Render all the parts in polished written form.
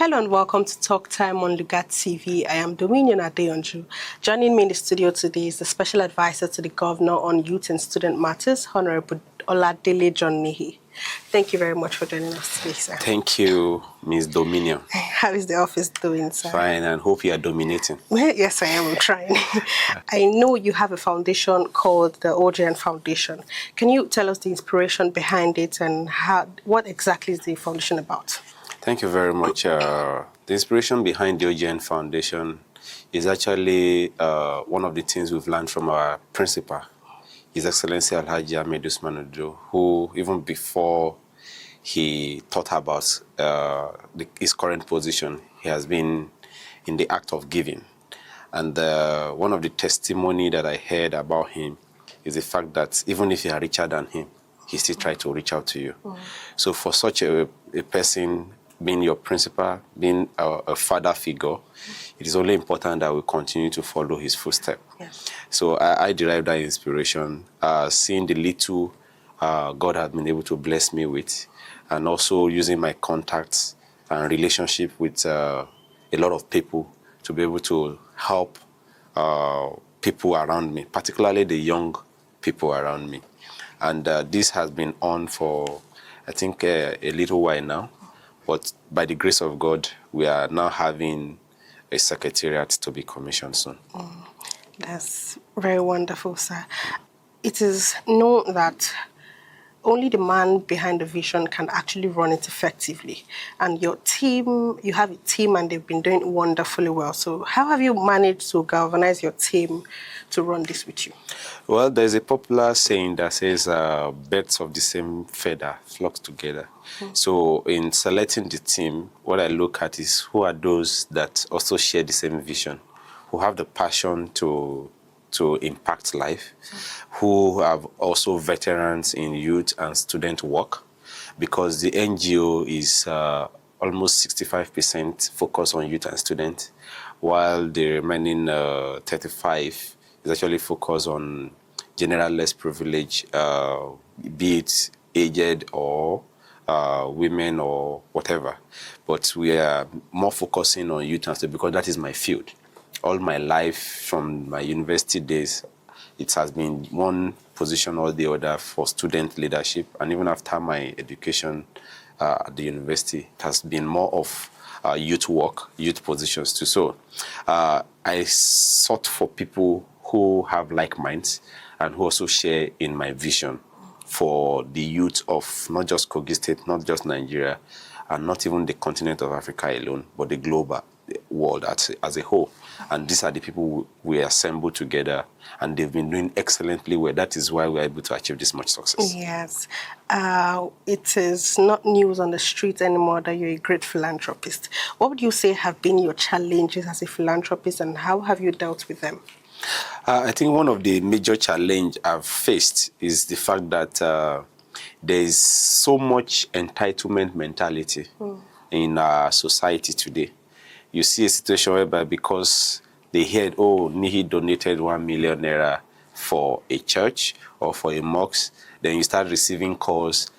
Hello and welcome to Talk Time on Lugard TV. I am Dominion Adeonju. Joining me in the studio today is the Special Advisor to the Governor on Youth and Student Matters, Honorable Oladele Nihi. Thank you very much for joining us today, sir. Thank you, Ms. Dominion. How is the office doing, sir? Fine, and hope you are dominating. Yes, I am. I'm trying. I know you have a foundation called the OGN Foundation. Can you tell us the inspiration behind it and what exactly is the foundation about? Thank you very much. The inspiration behind the OGN Foundation is actually one of the things we've learned from our principal, His Excellency Alhaji Ahmed Usman Ojo, who even before he thought about his current position, he has been in the act of giving. And one of the testimony that I heard about him is the fact that even if you are richer than him, he still tried to reach out to you. So for such a person, being your principal, being a father figure, it is only important that we continue to follow his footsteps. Yes. So I derived that inspiration, seeing the little God has been able to bless me with, and also using my contacts and relationship with a lot of people to be able to help people around me, particularly the young people around me. And this has been on for, I think, a little while now. But by the grace of God, we are now having a secretariat to be commissioned soon. That's very wonderful, sir. It is known that only the man behind the vision can actually run it effectively. And your team, you have a team and they've been doing wonderfully well. So how have you managed to galvanize your team to run this with you? Well, there's a popular saying that says birds of the same feather flock together. So in selecting the team, what I look at is who are those that also share the same vision, who have the passion to impact life, who have also veterans in youth and student work, because the NGO is almost 65% focused on youth and students, while the remaining 35 is actually focused on general less privilege, be it aged or women or whatever. But we are more focusing on youth and students because that is my field. All my life, from my university days, it has been one position or the other for student leadership. And even after my education at the university, it has been more of youth work, youth positions too. So I sought for people who have like minds and who also share in my vision for the youth of not just Kogi State, not just Nigeria, and not even the continent of Africa alone, but the global world as a whole. And these are the people we assemble together, and they've been doing excellently well. That is why we're able to achieve this much success. Yes. It is not news on the streets anymore that you're a great philanthropist. What would you say have been your challenges as a philanthropist, and how have you dealt with them? I think one of the major challenges I've faced is the fact that there is so much entitlement mentality in our society today. You see a situation whereby because they heard, oh, Nihi donated 1 million naira for a church or for a mosque, then you start receiving calls,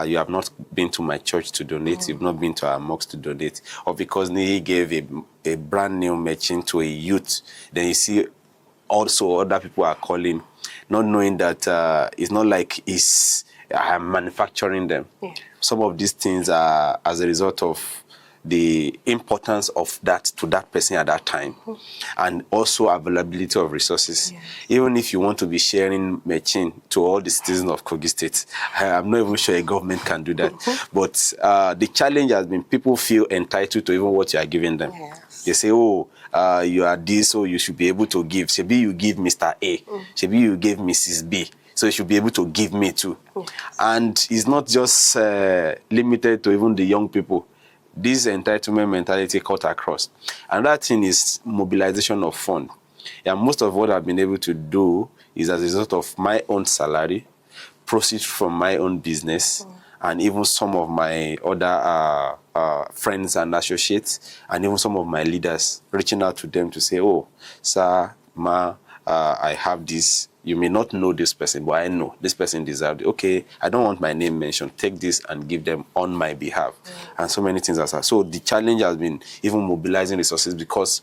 you have not been to my church to donate, you've not been to our mosque to donate. Or because Nihi gave a brand new machine to a youth, then you see also other people are calling, not knowing that it's not like I am manufacturing them. Yeah. Some of these things are as a result of the importance of that to that person at that time, and also availability of resources. Yeah. Even if you want to be sharing machine to all the citizens of Kogi State, I'm not even sure a government can do that. But the challenge has been people feel entitled to even what you are giving them. Yes. They say, oh, you are this, so you should be able to give. Maybe you give Mr. A, maybe you give Mrs. B, so you should be able to give me too. And it's not just limited to even the young people. This entitlement mentality cut across. Another thing is mobilization of funds. Yeah, most of what I've been able to do is as a result of my own salary, proceeds from my own business, and even some of my other friends and associates, and even some of my leaders, reaching out to them to say, oh, sir, ma, I have this, You may not know this person, but I know this person deserved it. Okay, I don't want my name mentioned. Take this and give them on my behalf. And so many things as well. So the challenge has been even mobilizing resources because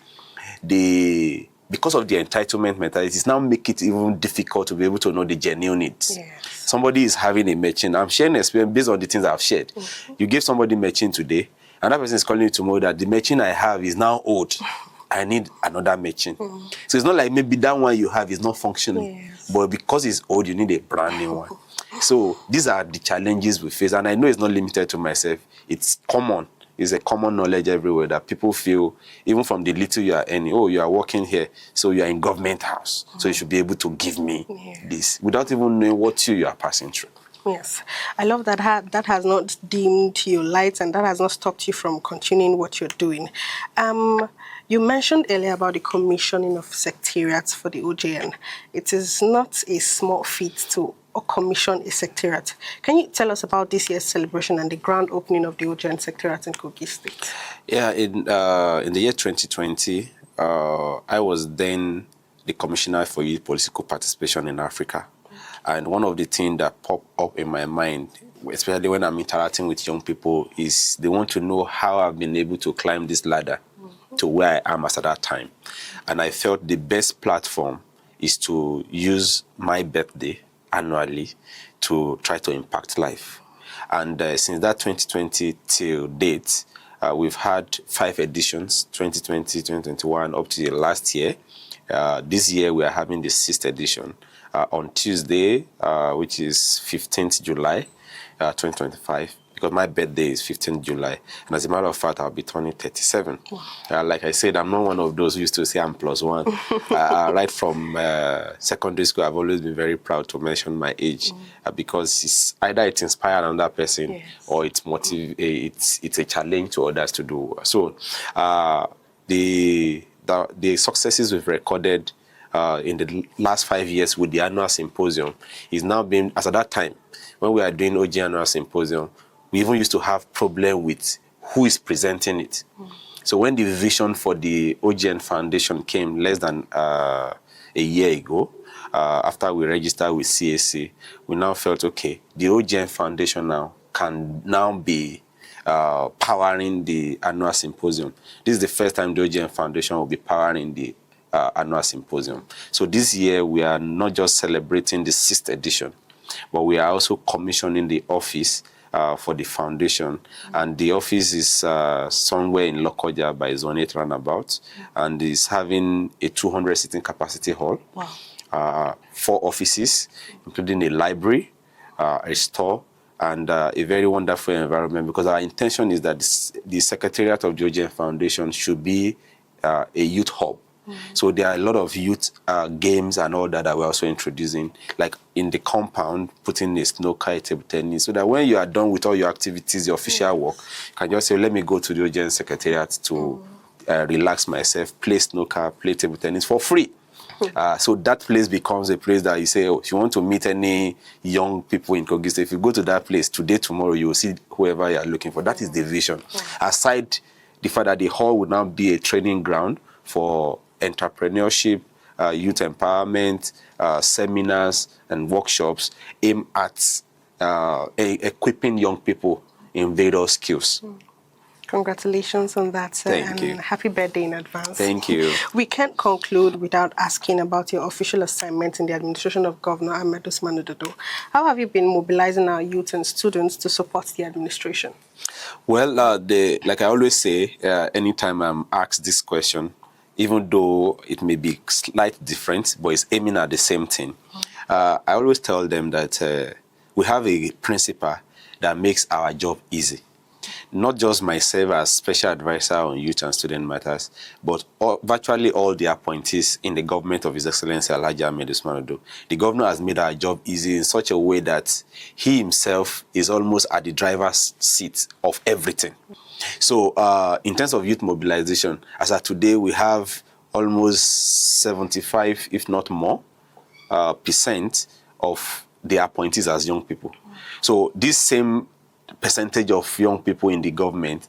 of the entitlement mentality, it's now make it even difficult to be able to know the genuine needs. Yes. Somebody is having a matching. I'm sharing experience based on the things I've shared. You give somebody matching today, and that person is calling you tomorrow that the matching I have is now old. I need another matching. So it's not like maybe that one you have is not functioning, but because it's old, you need a brand new one. So these are the challenges we face, and I know it's not limited to myself. It's common. It's a common knowledge everywhere that people feel, even from the little you are earning, oh, you are working here, so you are in government house, so you should be able to give me this, without even knowing what you are passing through. Yes, I love that that has not dimmed your lights and that has not stopped you from continuing what you're doing. You mentioned earlier about the commissioning of secretariats for the OJN. It is not a small feat to commission a secretariat. Can you tell us about this year's celebration and the grand opening of the OJN secretariat in Kogi State? Yeah, in the year 2020, I was then the commissioner for youth political participation in Africa. And one of the things that popped up in my mind, especially when I'm interacting with young people, is they want to know how I've been able to climb this ladder to where I am at that time. And I felt the best platform is to use my birthday annually to try to impact life. And since that 2020 till date, we've had 5 editions, 2020, 2021, up to the last year. This year we are having the 6th edition. On Tuesday, which is 15th July, 2025, because my birthday is 15th July. And as a matter of fact, I'll be turning 37. Like I said, I'm not one of those who used to say I'm +1. Right from secondary school, I've always been very proud to mention my age because it's either it inspires another person or it's a challenge to others to do. So the successes we've recorded in the last 5 years with the annual symposium is now being, as at that time, when we are doing OG annual symposium, we even used to have problem with who is presenting it. So when the vision for the OGN Foundation came less than a year ago, after we registered with CAC, we now felt, okay, the OGN Foundation now can now be powering the annual symposium. This is the first time the OGN Foundation will be powering the annual symposium. So this year we are not just celebrating the 6th edition, but we are also commissioning the office for the foundation. And the office is somewhere in Lugard by Zone 8 roundabout, and is having a 200 seating capacity hall, 4 offices, including a library, a store, and a very wonderful environment, because our intention is that the Secretariat of the OGN Foundation should be a youth hub. So there are a lot of youth games and all that we're also introducing, like in the compound, putting a snooker, table tennis, so that when you are done with all your activities, your official work, you can just say, let me go to the OGN Secretariat to relax myself, play snooker, play table tennis for free. So that place becomes a place that you say, oh, if you want to meet any young people in Kogi State, if you go to that place today, tomorrow, you will see whoever you are looking for. That is the vision. Aside the fact that the hall would now be a training ground for entrepreneurship, youth empowerment, seminars and workshops aimed at equipping young people in various skills. Congratulations on that, sir. Thank you. Happy birthday in advance. Thank you. We can't conclude without asking about your official assignment in the administration of Governor Ahmed Usman Ododo. How have you been mobilizing our youth and students to support the administration? Well, like I always say, anytime I'm asked this question, even though it may be slightly different, but it's aiming at the same thing. I always tell them that we have a principle that makes our job easy. Not just myself as special advisor on youth and student matters, but virtually all the appointees in the government of His Excellency Alhaji Ahmed Usman Ododo. The governor has made our job easy in such a way that he himself is almost at the driver's seat of everything. So in terms of youth mobilization, as of today, we have almost 75, if not more, percent of the appointees as young people. So this same percentage of young people in the government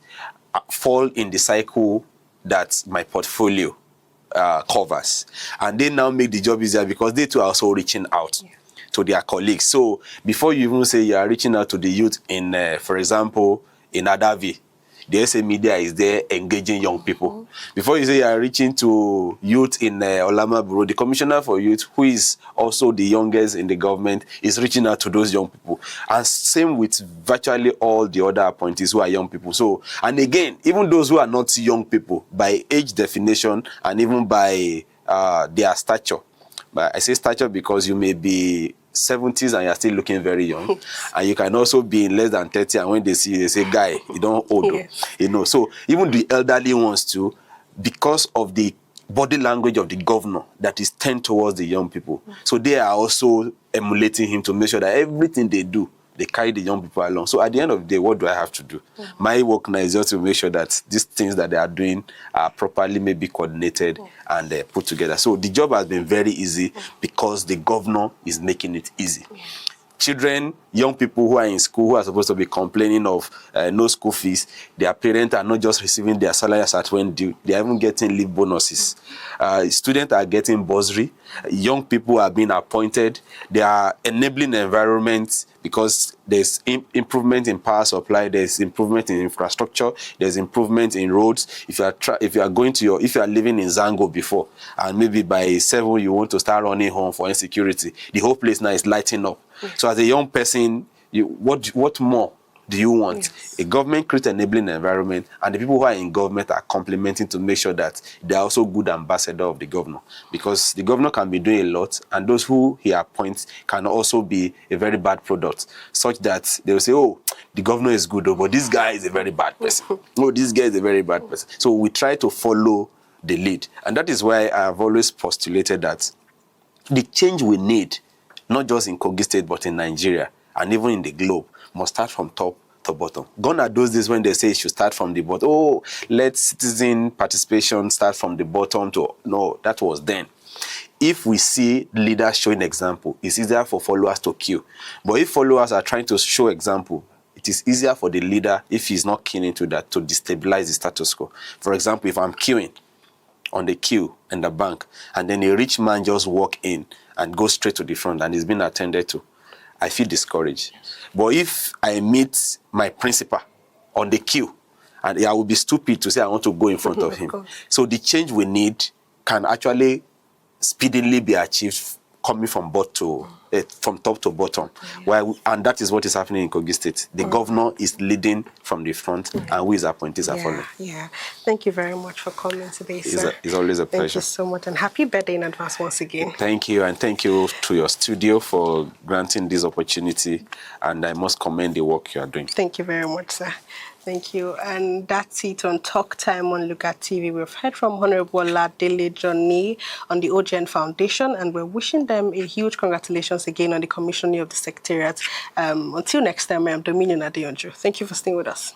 fall in the cycle that my portfolio covers, and they now make the job easier because they too are also reaching out to their colleagues. So before you even say you are reaching out to the youth in, for example, in Adavi, the SA media is there engaging young people. Before you say you are reaching to youth in Olama Bureau, the commissioner for youth, who is also the youngest in the government, is reaching out to those young people. And same with virtually all the other appointees who are young people. So, and again, even those who are not young people, by age definition and even by their stature. But I say stature because you may be 70s and you're still looking very young, and you can also be in less than 30, and when they see you, they say, guy, you don't old. You know, so even the elderly ones too, because of the body language of the governor that is turned towards the young people, so they are also emulating him to make sure that everything they do, they carry the young people along. So at the end of the day, what do I have to do? My work now is just to make sure that these things that they are doing are properly maybe coordinated and put together. So the job has been very easy because the governor is making it easy. Children, young people who are in school, who are supposed to be complaining of no school fees, their parents are not just receiving their salaries at when due, they are even getting leave bonuses. Students are getting bursary. Young people are being appointed. They are enabling environments because there's improvement in power supply, there's improvement in infrastructure, there's improvement in roads. If you are living in Zango before, and maybe by 7 you want to start running home for insecurity, the whole place now is lighting up. So as a young person, what more do you want? A government creates an enabling environment, and the people who are in government are complementing to make sure that they are also good ambassador of the governor. Because the governor can be doing a lot, and those who he appoints can also be a very bad product, such that they will say, oh, the governor is good, but this guy is a very bad person. Oh, this guy is a very bad person. So we try to follow the lead. And that is why I have always postulated that the change we need, not just in Kogi State, but in Nigeria, and even in the globe, must start from top to bottom. Gone are those days when they say it should start from the bottom. Oh, let citizen participation start from the bottom to... No, that was then. If we see leaders showing example, it's easier for followers to queue. But if followers are trying to show example, it is easier for the leader, if he's not keen into that, to destabilize the status quo. For example, if I'm queuing on the queue in the bank, and then a rich man just walk in and go straight to the front and is being attended to, I feel discouraged. But if I meet my principal on the queue, and I will be stupid to say I want to go in front of him. So the change we need can actually speedily be achieved coming from from top to bottom. And that is what is happening in Kogi State. The governor is leading from the front, and we as appointees are following. Yeah. Thank you very much for coming today, sir. It's always a pleasure. Thank you so much, and happy birthday in advance once again. Thank you, and thank you to your studio for granting this opportunity, and I must commend the work you are doing. Thank you very much, sir. Thank you. And that's it on Talk Time on Lugard TV. We've heard from Honorable Oladele Nihi on the OGN Foundation, and we're wishing them a huge congratulations again on the commissioning of the Secretariat. Until next time, I am Dominion Adeonju. Thank you for staying with us.